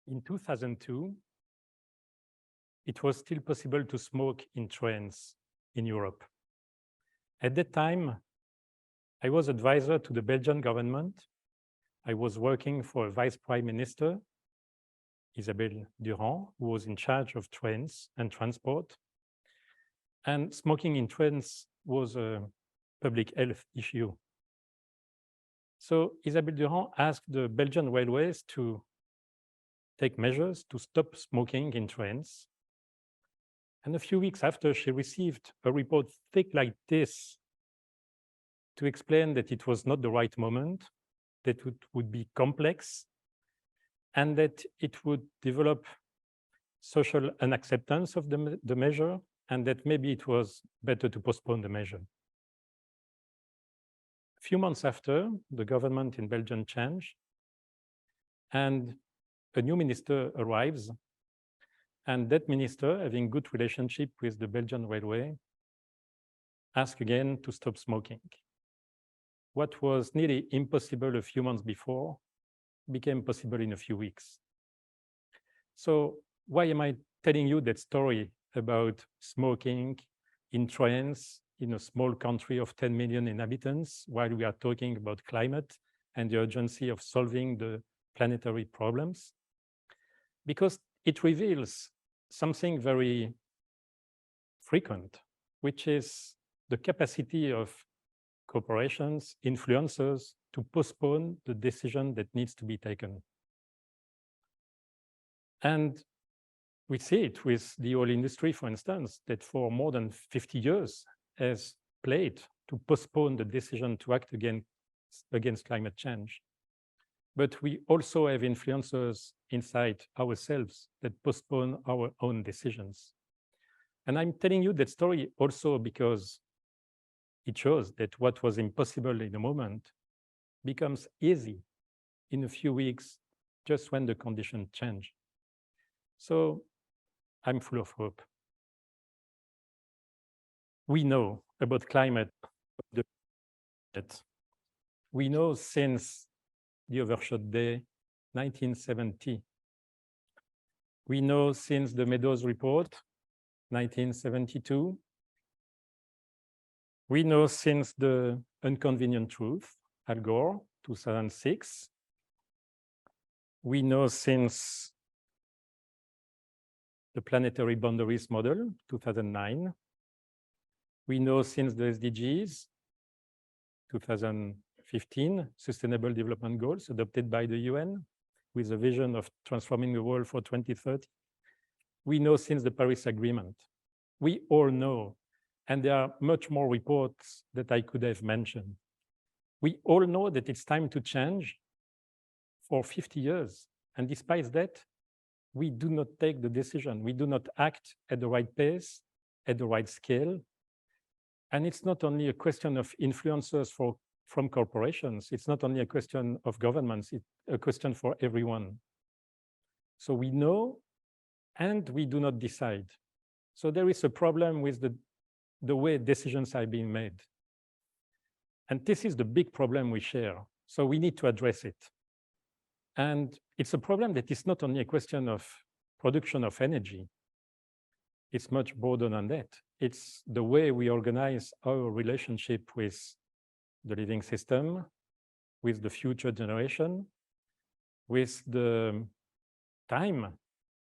In 2002, it was still possible to smoke in trains in Europe. At that time, I was advisor to the Belgian government. I was working for a vice prime minister, Isabelle Durand, who was in charge of trains and transport. And smoking in trains was a public health issue. So Isabelle Durand asked the Belgian railways to take measures to stop smoking in trains. And a few weeks after, she received a report thick like this to explain that it was not the right moment, that it would be complex, and that it would develop social unacceptance of the measure, and that maybe it was better to postpone the measure. A few months after, the government in Belgium changed, and a new minister arrives, and that minister, having good relationship with the Belgian railway, asked again to stop smoking. What was nearly impossible a few months before became possible in a few weeks. So why am I telling you that story about smoking in trains in a small country of 10 million inhabitants while we are talking about climate and the urgency of solving the planetary problems? Because it reveals something very frequent, which is the capacity of corporations, influencers, to postpone the decision that needs to be taken. And we see it with the oil industry, for instance, that for more than 50 years has played to postpone the decision to act against climate change. But we also have influencers inside ourselves that postpone our own decisions. And I'm telling you that story also because it shows that what was impossible in a moment becomes easy in a few weeks, just when the conditions change. So I'm full of hope. We know about climate. We know since the Overshot Day, 1970. We know since the Meadows Report, 1972. We know since the Inconvenient Truth, Al Gore, 2006. We know since the Planetary Boundaries Model, 2009. We know since the SDGs, 2015, Sustainable Development Goals adopted by the UN with a vision of transforming the world for 2030. We know since the Paris Agreement. We all know, and there are much more reports that I could have mentioned. We all know that it's time to change for 50 years. And despite that, we do not take the decision. We do not act at the right pace, at the right scale. And it's not only a question of influencers from corporations. It's not only a question of governments. It's a question for everyone. So we know, and we do not decide. So there is a problem with the way decisions are being made. And this is the big problem we share. So we need to address it. And it's a problem that is not only a question of production of energy. It's much broader than that. It's the way we organize our relationship with the living system, with the future generation, with the time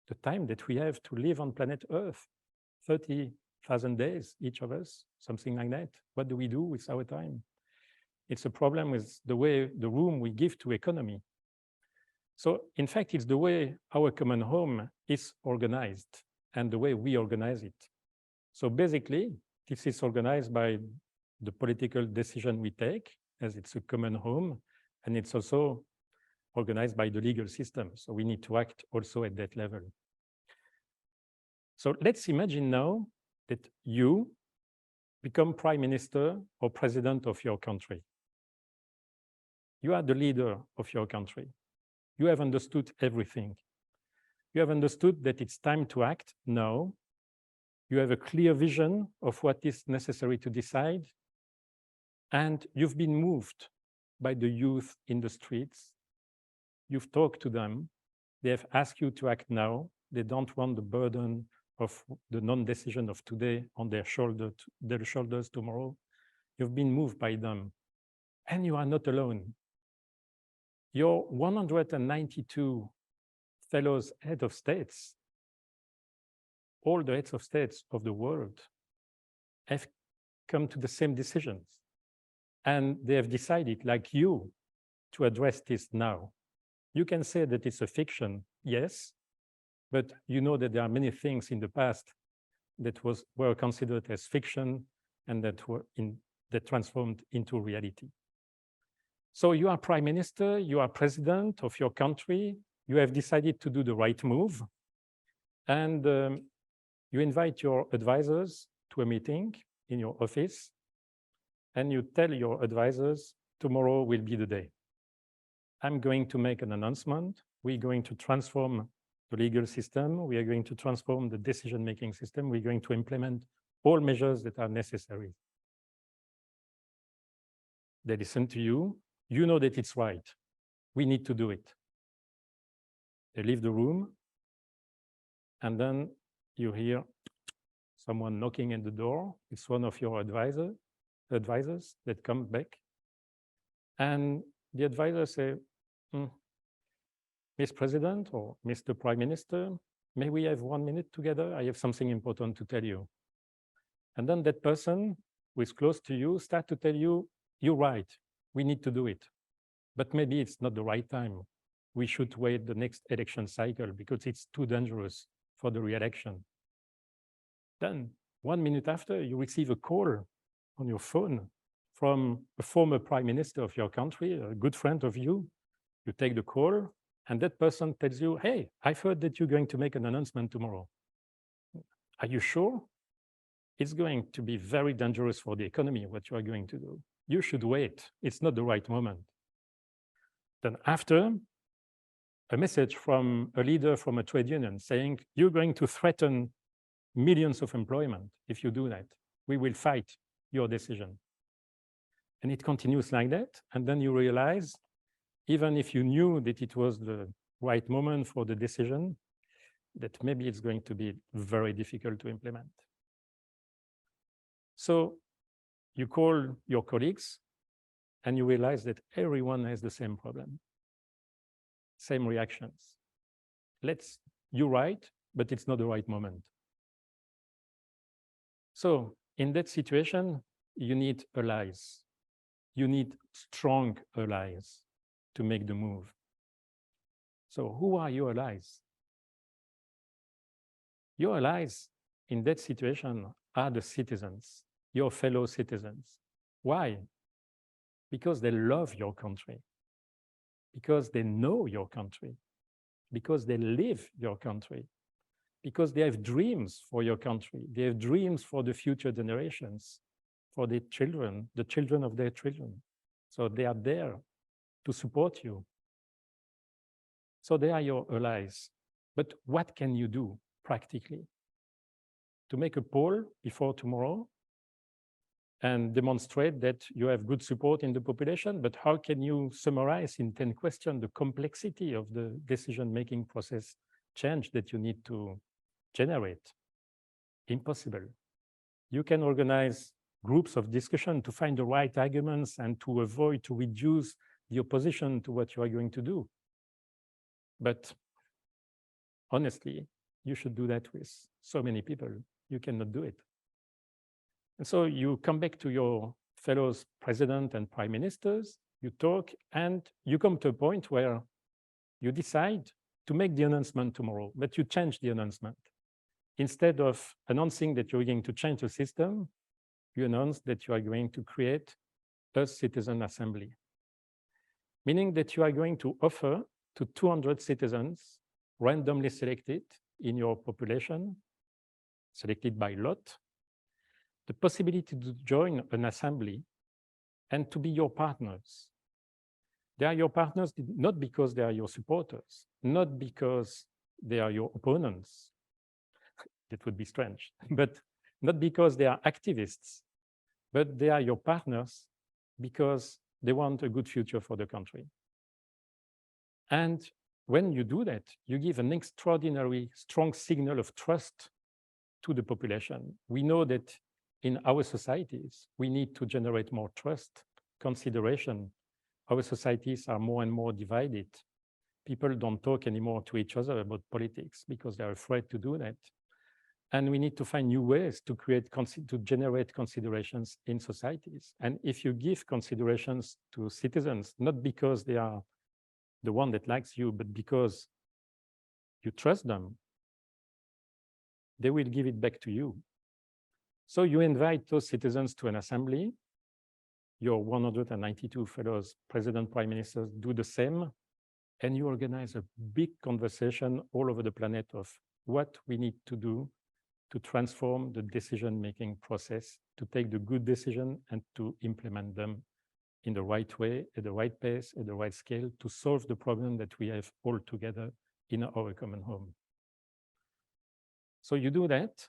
that we have to live on planet Earth, 30,000 days, each of us, something like that. What do we do with our time? It's a problem with the room we give to economy. So in fact, it's the way our common home is organized and the way we organize it. So basically, this is organized by the political decision we take, as it's a common home, and it's also organized by the legal system. So we need to act also at that level. So let's imagine now that you become prime minister or president of your country. You are the leader of your country. You have understood everything. You have understood that it's time to act now. You have a clear vision of what is necessary to decide. And you've been moved by the youth in the streets. You've talked to them. They have asked you to act now. They don't want the burden of the non-decision of today on their shoulders tomorrow. You've been moved by them. And you are not alone. Your 192 fellows head of states, all the heads of states of the world, have come to the same decisions. And they have decided, like you, to address this now. You can say that it's a fiction, yes, but you know that there are many things in the past that were considered as fiction and that transformed into reality. So you are prime minister, you are president of your country, you have decided to do the right move, and you invite your advisors to a meeting in your office, and you tell your advisors, tomorrow will be the day. I'm going to make an announcement. We're going to transform the legal system. We are going to transform the decision-making system. We're going to implement all measures that are necessary. They listen to you. You know that it's right. We need to do it. They leave the room, and then you hear someone knocking at the door. It's one of your advisors that come back. And the advisors say, Mr. President or Mr. Prime Minister, may we have 1 minute together? I have something important to tell you. And then that person who is close to you starts to tell you, you're right, we need to do it. But maybe it's not the right time. We should wait the next election cycle because it's too dangerous for the re-election. Then 1 minute after, you receive a call on your phone from a former prime minister of your country, a good friend of you. You take the call, and that person tells you, hey, I've heard that you're going to make an announcement tomorrow. Are you sure? It's going to be very dangerous for the economy, what you are going to do. You should wait. It's not the right moment. Then after, a message from a leader from a trade union saying, you're going to threaten millions of employment if you do that. We will fight your decision. And it continues like that. And then you realize, even if you knew that it was the right moment for the decision, that maybe it's going to be very difficult to implement. So you call your colleagues and you realize that everyone has the same problem, same reactions. You're right, but it's not the right moment. So in that situation, you need allies. You need strong allies to make the move. So who are your allies? Your allies in that situation are the citizens, your fellow citizens. Why? Because they love your country, because they know your country, because they live your country, because they have dreams for your country. They have dreams for the future generations, for their children, the children of their children. So they are there to support you. So they are your allies. But what can you do practically? To make a poll before tomorrow and demonstrate that you have good support in the population, but how can you summarize in 10 questions the complexity of the decision-making process change that you need to generate? Impossible. You can organize groups of discussion to find the right arguments and to reduce the opposition to what you are going to do. But honestly, you should do that with so many people. You cannot do it. And so you come back to your fellows president and prime ministers, you talk, and you come to a point where you decide to make the announcement tomorrow, but you change the announcement. Instead of announcing that you're going to change the system, you announce that you are going to create a citizen assembly, meaning that you are going to offer to 200 citizens randomly selected in your population, selected by lot, the possibility to join an assembly and to be your partners. They are your partners not because they are your supporters, not because they are your opponents. That would be strange, but not because they are activists, but they are your partners because they want a good future for the country. And when you do that, you give an extraordinary strong signal of trust to the population. We know that in our societies, we need to generate more trust, consideration. Our societies are more and more divided. People don't talk anymore to each other about politics because they're afraid to do that. And we need to find new ways to generate considerations in societies. And if you give considerations to citizens, not because they are the one that likes you, but because you trust them, they will give it back to you. So you invite those citizens to an assembly. Your 192 fellows, president, prime ministers, do the same. And you organize a big conversation all over the planet of what we need to do to transform the decision-making process, to take the good decision and to implement them in the right way, at the right pace, at the right scale, to solve the problem that we have all together in our common home. So you do that,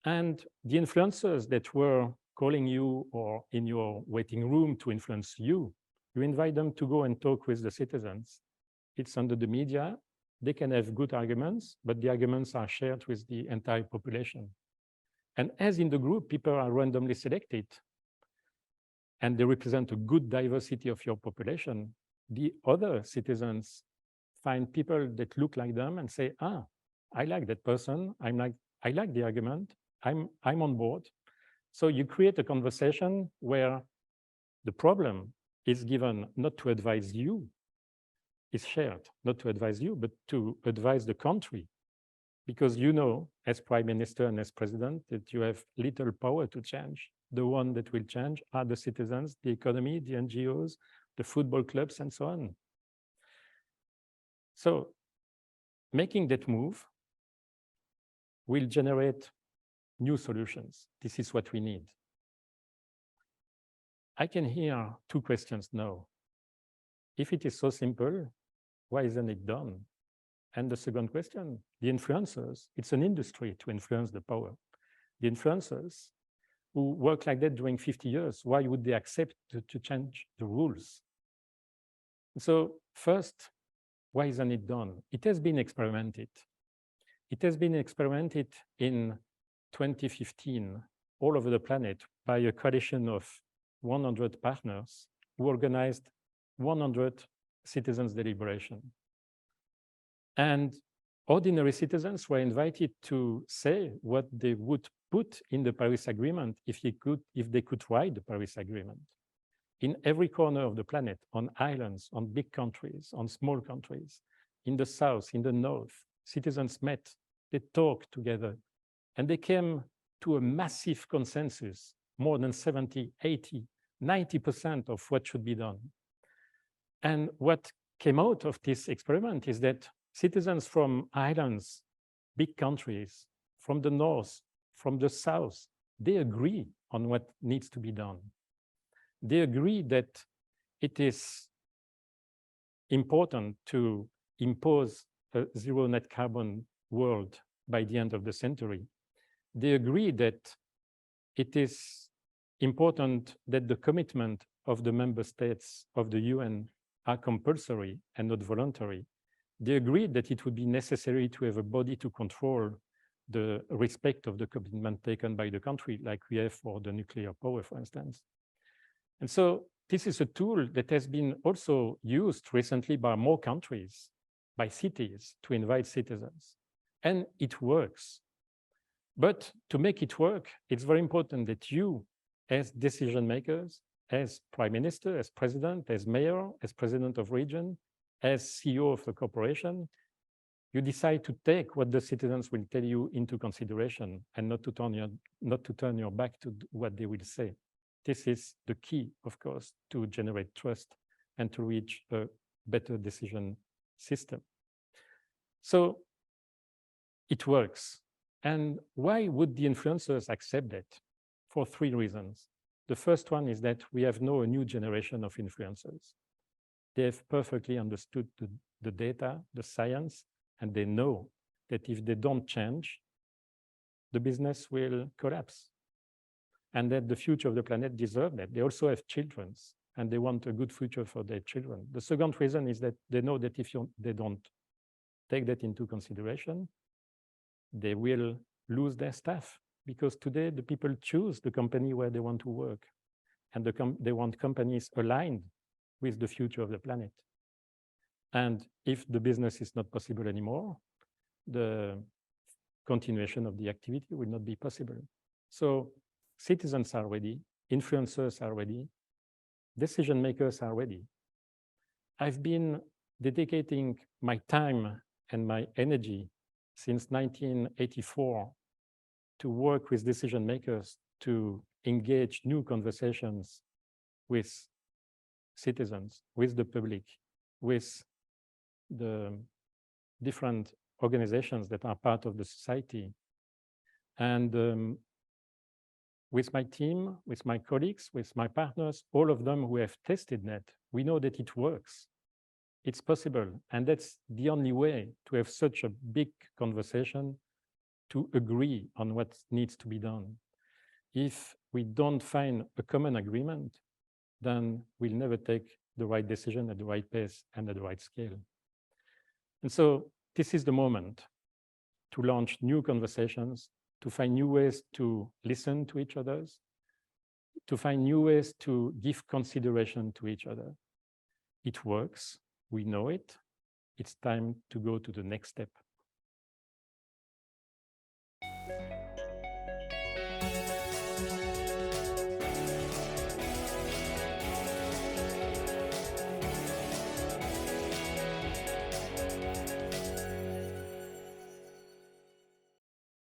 and the influencers that were calling you or in your waiting room to influence you, you invite them to go and talk with the citizens. It's under the media. They can have good arguments, but the arguments are shared with the entire population. And as in the group, people are randomly selected, and they represent a good diversity of your population. The other citizens find people that look like them and say, ah, I like that person. I like the argument. I'm on board. So you create a conversation where the problem is given not to advise you, is shared, not to advise you, but to advise the country. Because you know, as prime minister and as president, that you have little power to change. The one that will change are the citizens, the economy, the NGOs, the football clubs, and so on. So making that move will generate new solutions. This is what we need. I can hear two questions now. If it is so simple, why isn't it done? And the second question, the influencers, it's an industry to influence the power. The influencers who work like that during 50 years, why would they accept to change the rules? So first, why isn't it done? It has been experimented. It has been experimented in 2015 all over the planet by a coalition of 100 partners who organized 100 citizens' deliberation. And ordinary citizens were invited to say what they would put in the Paris Agreement if they could write the Paris Agreement. In every corner of the planet, on islands, on big countries, on small countries, in the south, in the north, citizens met, they talked together, and they came to a massive consensus, more than 70, 80, 90% of what should be done. And what came out of this experiment is that citizens from islands, big countries, from the north, from the south, they agree on what needs to be done. They agree that it is important to impose a zero net carbon world by the end of the century. They agree that it is important that the commitment of the member states of the UN are compulsory and not voluntary. They agreed that it would be necessary to have a body to control the respect of the commitment taken by the country, like we have for the nuclear power, for instance. And so this is a tool that has been also used recently by more countries, by cities, to invite citizens. And it works. But to make it work, it's very important that you, as decision makers, as prime minister, as president, as mayor, as president of region, as CEO of the corporation, you decide to take what the citizens will tell you into consideration and not to turn your back to what they will say. This is the key, of course, to generate trust and to reach a better decision system. So it works. And why would the influencers accept that? For three reasons. The first one is that we have now a new generation of influencers. They have perfectly understood the data, the science, and they know that if they don't change, the business will collapse. And that the future of the planet deserves that. They also have children. and they want a good future for their children. The second reason is that they know that if they don't take that into consideration, they will lose their staff, because today the people choose the company where they want to work, and they want companies aligned with the future of the planet. And if the business is not possible anymore, the continuation of the activity will not be possible. So citizens are ready, influencers are ready, decision makers are ready. I've been dedicating my time and my energy since 1984 to work with decision makers to engage new conversations with citizens, with the public, with the different organizations that are part of the society. And with my team, with my colleagues, with my partners, all of them who have tested net, we know that it works. It's possible. And that's the only way to have such a big conversation, to agree on what needs to be done. If we don't find a common agreement, then we'll never take the right decision at the right pace and at the right scale. And so this is the moment to launch new conversations, to find new ways to listen to each other, to find new ways to give consideration to each other. It works, we know it. It's time to go to the next step.